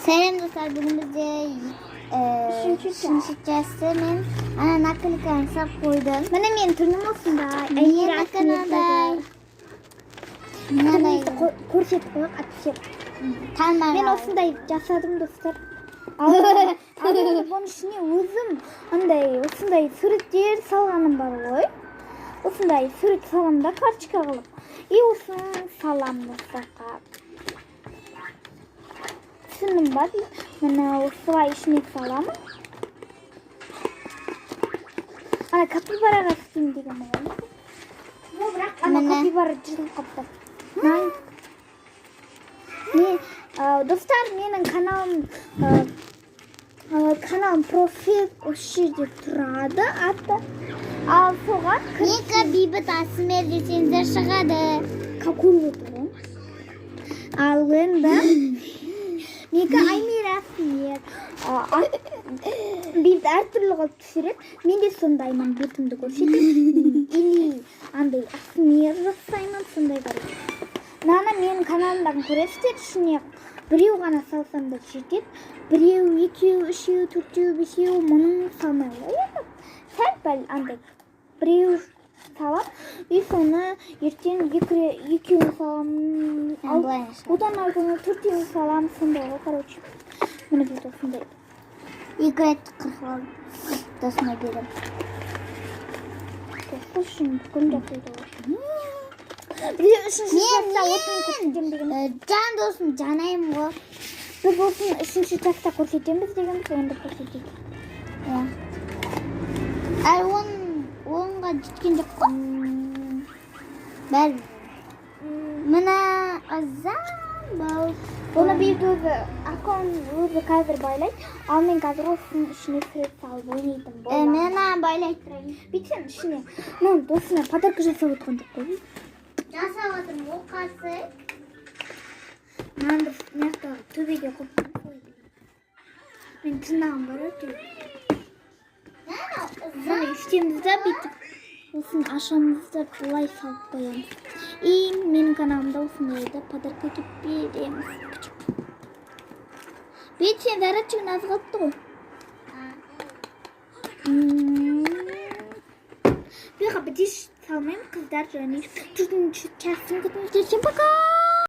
Selam dostlar, bugün bizde үшінші мен ана наколканы сап қойдым. Міне мен түрім осындай. Мен мынандай. Көрсетіп қояйық, әйтпесе. Мен осындай жасадым достар. Бұның ішіне өзім осындай суреттер салғаным бар ғой. Осындай сурет салам да карточка қылып. И осыны салам достарға. Түсінім бар. Міне осылай ішіне саламын. Ана капибараға істеймін деген ғой. Ана капибара жырылып қапты. Достар, менің каналым профиль осы жерде тұрады, аты. Ал соған Ника Бейбіт Асмер десеңіздер шығады. Какой отырын? Ал енді Ника Аймир Асмер. Бейбіт әртүрлі қылып түсіреді. Мен де сондаймын, бетімді көрсетемін. Или андай Асмер жасаймын, сондай бар. Нана менің каналымдағы көресіздер, ішіне біреу ғана салсам да жетеді. Біреу, екеу, үшеу, төртеу, бесеу, мұның салмай қояды. Сәл-пәл андай біреу салам, и соны ертең екеуін салам, одан алдыңа төртеуін салам, сондай ғой, короче. Міне бұл осындай. Екі рет қырқылам. Досына берем. Бұл үшін бүкіл жасайды ғой. Біреу үшінші жаста отын көрсетем деген. Жан досым, жанайым ғой. Біз осын үшінші жаста көрсетеміз деген, сонда көрсетейік. Әлі онға жеткен жоқ қой. Бәрі. Мына азан бау. Оны бейбіт өзі, ақауын өзі қазір байлайды. Ал мен қазір осының ішіне сурет салып ойнайтын боламын. Мен байлайды тұрайын. Бүйтсен ішіне. Мен досына подарка жасап отқан жоқ қой. Жасап отырмын, оқасы. Мынаны бір мияқтағы төбеге қойып қойды. Мен тыңдағым бар өте. Соны үстеміз да бүйтіп. Осын ашамыз да бұлай салып қоямыз. И менің каналымда осындайды подарка кеп береміз. Бейт, сен зарядчығын аз қалыпты ғой. Бұйға бітеш салмайым, қыздар және. Төртінші частын күтіңіздер. Пока!